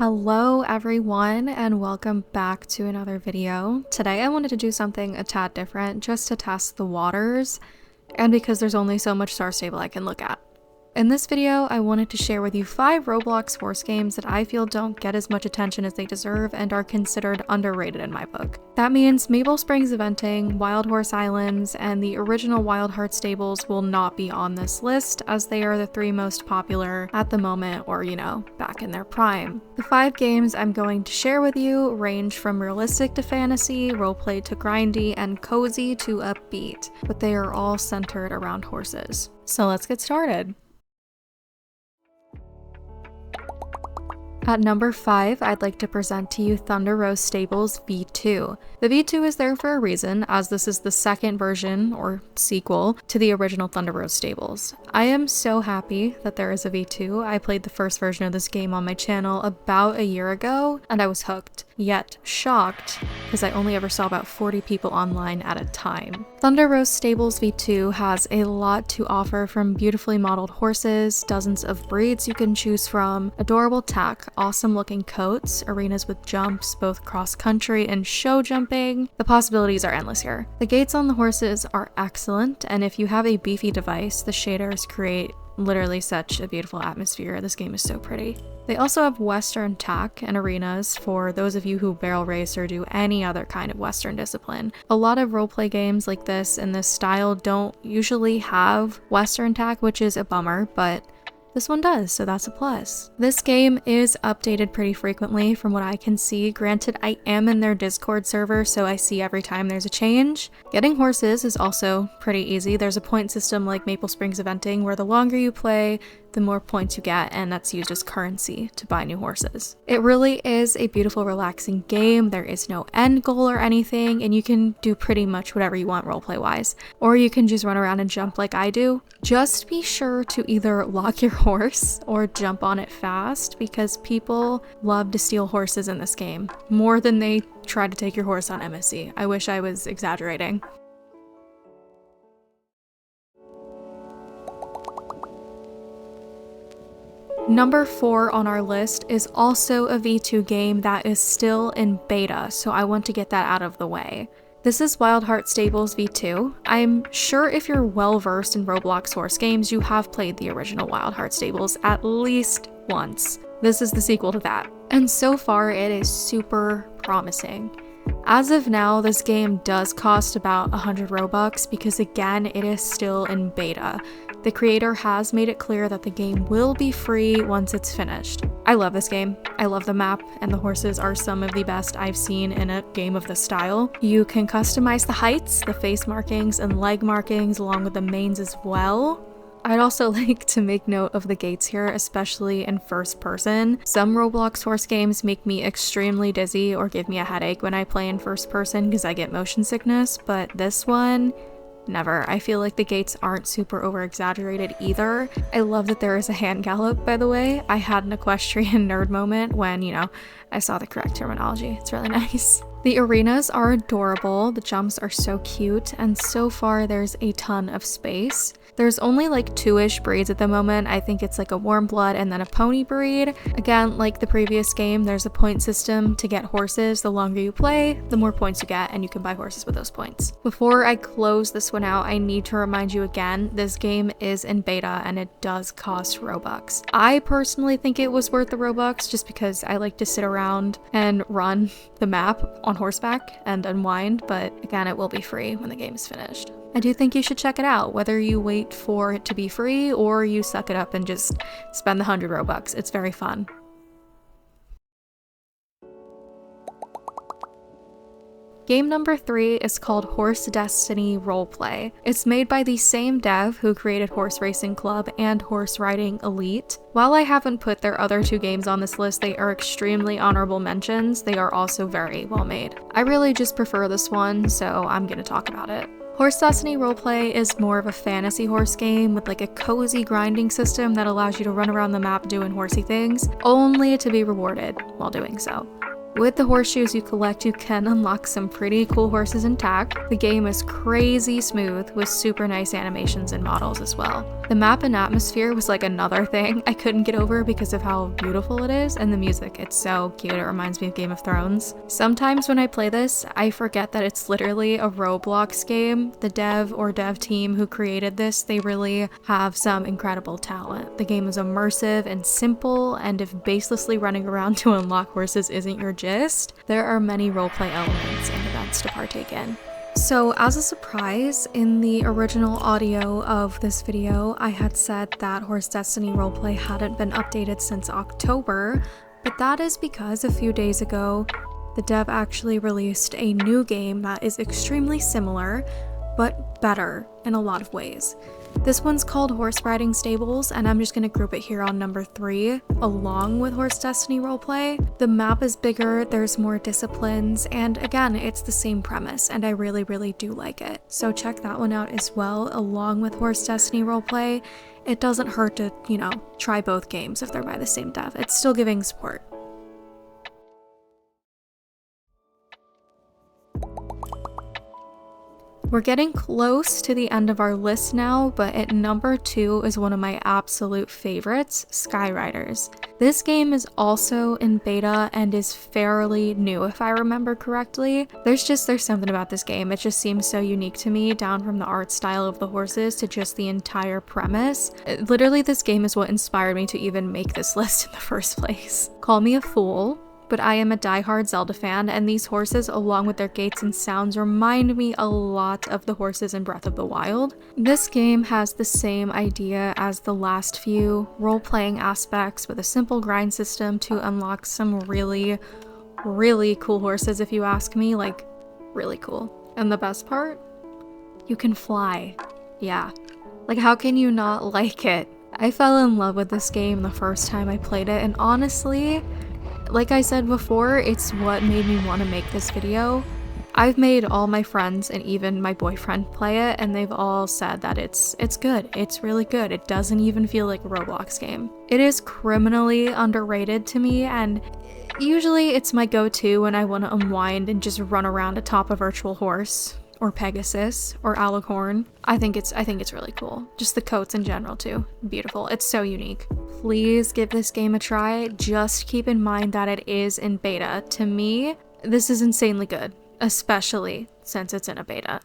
Hello everyone and welcome back to another video. Today I wanted to do something a tad different just to test the waters and because there's only so much star stable I can look at. In this video, I wanted to share with you 5 Roblox horse games that I feel don't get as much attention as they deserve and are considered underrated in my book. That means Maple Springs Eventing, Wild Horse Islands, and the original Wild Heart Stables will not be on this list as they are the 3 most popular at the moment or, back in their prime. The 5 games I'm going to share with you range from realistic to fantasy, roleplay to grindy, and cozy to upbeat, but they are all centered around horses. So let's get started. At number 5, I'd like to present to you Thunder Rose Stables V2. The V2 is there for a reason, as this is the second version, or sequel, to the original Thunder Rose Stables. I am so happy that there is a V2. I played the first version of this game on my channel about a year ago, and I was hooked, yet shocked, because I only ever saw about 40 people online at a time. Thunder Rose Stables V2 has a lot to offer, from beautifully modeled horses, dozens of breeds you can choose from, adorable tack, awesome looking coats, arenas with jumps, both cross-country and show jumping. The possibilities are endless here. The gates on the horses are excellent, and if you have a beefy device, the shaders create literally such a beautiful atmosphere. This game is so pretty. They also have Western tack and arenas for those of you who barrel race or do any other kind of Western discipline. A lot of roleplay games like this in this style don't usually have Western tack, which is a bummer, but this one does, so that's a plus. This game is updated pretty frequently from what I can see. Granted, I am in their Discord server, so I see every time there's a change. Getting horses is also pretty easy. There's a point system like Maple Springs Eventing where the longer you play, the more points you get, and that's used as currency to buy new horses. It really is a beautiful, relaxing game. There is no end goal or anything, and you can do pretty much whatever you want roleplay-wise. Or you can just run around and jump like I do. Just be sure to either lock your horse or jump on it fast, because people love to steal horses in this game, more than they try to take your horse on MSC. I wish I was exaggerating. Number 4 on our list is also a V2 game that is still in beta, so I want to get that out of the way. This is Wild Heart Stables V2. I'm sure if you're well versed in Roblox horse games, you have played the original Wild Heart Stables at least once. This is the sequel to that, and so far it is super promising. As of now, this game does cost about 100 Robux because, again, it is still in beta. The creator has made it clear that the game will be free once it's finished. I love this game. I love the map, and the horses are some of the best I've seen in a game of this style. You can customize the heights, the face markings, and leg markings, along with the manes as well. I'd also like to make note of the gates here, especially in first person. Some Roblox horse games make me extremely dizzy or give me a headache when I play in first person because I get motion sickness, but this one, never. I feel like the gates aren't super over-exaggerated either. I love that there is a hand gallop, by the way. I had an equestrian nerd moment when, I saw the correct terminology. It's really nice. The arenas are adorable, the jumps are so cute, and so far there's a ton of space. There's only like 2-ish breeds at the moment. I think it's like a warm blood and then a pony breed. Again, like the previous game, there's a point system to get horses. The longer you play, the more points you get, and you can buy horses with those points. Before I close this one out, I need to remind you again, this game is in beta and it does cost Robux. I personally think it was worth the Robux just because I like to sit around and run the map on horseback and unwind, but again, it will be free when the game is finished. I do think you should check it out, whether you wait for it to be free or you suck it up and just spend the 100 Robux. It's very fun. Game number 3 is called Horse Destiny Roleplay. It's made by the same dev who created Horse Racing Club and Horse Riding Elite. While I haven't put their other 2 games on this list, they are extremely honorable mentions. They are also very well made. I really just prefer this one, so I'm gonna talk about it. Horse Destiny Roleplay is more of a fantasy horse game with like a cozy grinding system that allows you to run around the map doing horsey things, only to be rewarded while doing so. With the horseshoes you collect, you can unlock some pretty cool horses and tag. The game is crazy smooth with super nice animations and models as well. The map and atmosphere was like another thing I couldn't get over because of how beautiful it is, and the music, it's so cute. It reminds me of Game of Thrones. Sometimes when I play this, I forget that it's literally a Roblox game. The dev team who created this, they really have some incredible talent. The game is immersive and simple, and if baselessly running around to unlock horses isn't your gist, there are many roleplay elements and events to partake in. So as a surprise, in the original audio of this video, I had said that Horse Destiny Roleplay hadn't been updated since October, but that is because a few days ago, the dev actually released a new game that is extremely similar, but better in a lot of ways. This one's called Horse Riding Stables, and I'm just going to group it here on number 3, along with Horse Destiny Roleplay. The map is bigger, there's more disciplines, and again, it's the same premise, and I really, really do like it. So check that one out as well, along with Horse Destiny Roleplay. It doesn't hurt to, try both games if they're by the same dev. It's still giving support. We're getting close to the end of our list now, but at number 2 is one of my absolute favorites, Skyriders. This game is also in beta and is fairly new if I remember correctly. There's something about this game, it just seems so unique to me, down from the art style of the horses to just the entire premise. Literally, this game is what inspired me to even make this list in the first place. Call me a fool, but I am a diehard Zelda fan, and these horses, along with their gaits and sounds, remind me a lot of the horses in Breath of the Wild. This game has the same idea as the last few, role-playing aspects with a simple grind system to unlock some really, really cool horses if you ask me, like, really cool. And the best part? You can fly. Yeah. Like, how can you not like it? I fell in love with this game the first time I played it, and honestly, like I said before, it's what made me want to make this video. I've made all my friends and even my boyfriend play it, and they've all said that it's good. It's really good. It doesn't even feel like a Roblox game. It is criminally underrated to me, and usually it's my go-to when I want to unwind and just run around atop a virtual horse, or Pegasus, or Alicorn. I think it's really cool. Just the coats in general too. Beautiful. It's so unique. Please give this game a try. Just keep in mind that it is in beta. To me, this is insanely good, especially since it's in a beta.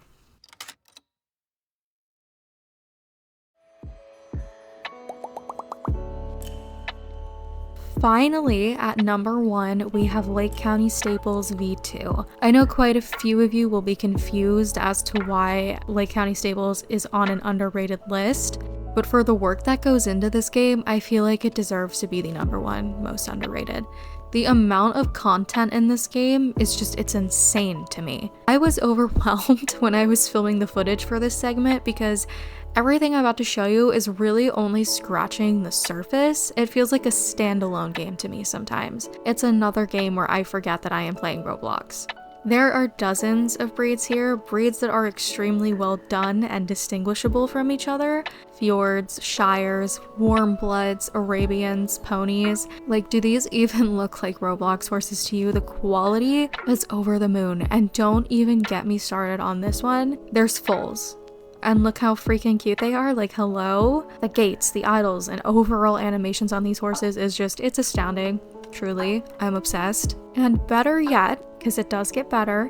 Finally, at number 1, we have Lake County Staples V2. I know quite a few of you will be confused as to why Lake County Staples is on an underrated list, but for the work that goes into this game, I feel like it deserves to be the number 1 most underrated. The amount of content in this game is it's insane to me. I was overwhelmed when I was filming the footage for this segment because everything I'm about to show you is really only scratching the surface. It feels like a standalone game to me sometimes. It's another game where I forget that I am playing Roblox. There are dozens of breeds here, breeds that are extremely well done and distinguishable from each other. Fjords, Shires, Warm Bloods, Arabians, ponies. Like, do these even look like Roblox horses to you? The quality is over the moon, and don't even get me started on this one. There's foals. And look how freaking cute they are, like hello? The gaits, the idols, and overall animations on these horses is it's astounding. Truly, I'm obsessed. And better yet, because it does get better,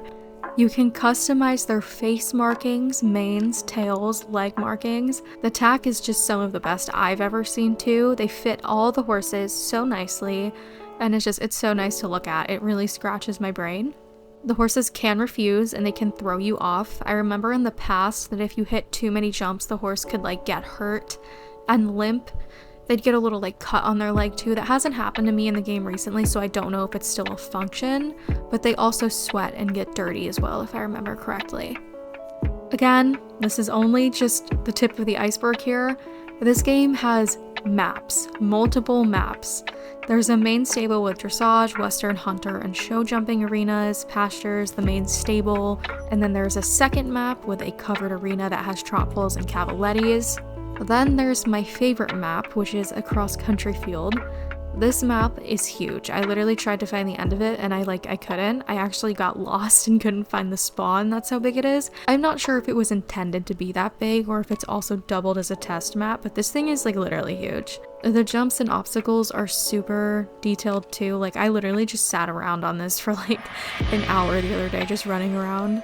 you can customize their face markings, manes, tails, leg markings. The tack is just some of the best I've ever seen too. They fit all the horses so nicely, and it's so nice to look at. It really scratches my brain. The horses can refuse and they can throw you off. I remember in the past that if you hit too many jumps, the horse could get hurt and limp. They'd get a little cut on their leg too. That hasn't happened to me in the game recently, so I don't know if it's still a function, but they also sweat and get dirty as well, if I remember correctly. Again, this is only just the tip of the iceberg here. This game has maps, multiple maps. There's a main stable with dressage, western, hunter, and show jumping arenas, pastures, the main stable, and then there's a second map with a covered arena that has trot poles and cavalettis. Then there's my favorite map, which is a cross-country field. This map is huge. I literally tried to find the end of it and I couldn't. I actually got lost and couldn't find the spawn. That's how big it is. I'm not sure if it was intended to be that big or if it's also doubled as a test map, but this thing is like literally huge. The jumps and obstacles are super detailed too. Like I literally just sat around on this for like an hour the other day just running around.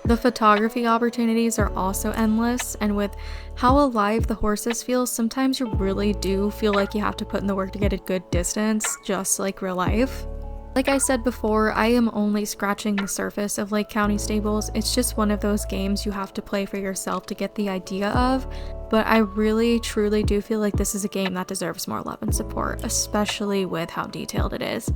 The photography opportunities are also endless, and with how alive the horses feel, sometimes you really do feel like you have to put in the work to get a good distance, just like real life. Like I said before, I am only scratching the surface of Lake County Stables. It's just one of those games you have to play for yourself to get the idea of, but I really truly do feel like this is a game that deserves more love and support, especially with how detailed it is.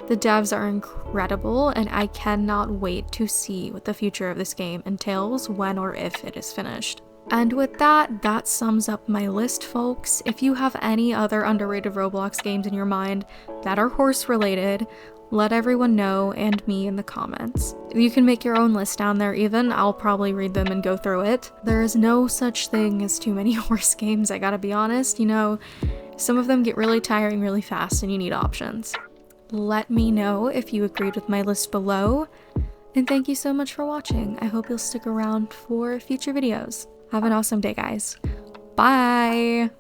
The devs are incredible, and I cannot wait to see what the future of this game entails when or if it is finished. And with that sums up my list, folks. If you have any other underrated Roblox games in your mind that are horse related, let everyone know and me in the comments. You can make your own list down there even. I'll probably read them and go through it. There is no such thing as too many horse games, I gotta be honest. You know, some of them get really tiring really fast and you need options. Let me know if you agreed with my list below, and thank you so much for watching. I hope you'll stick around for future videos. Have an awesome day, guys. Bye!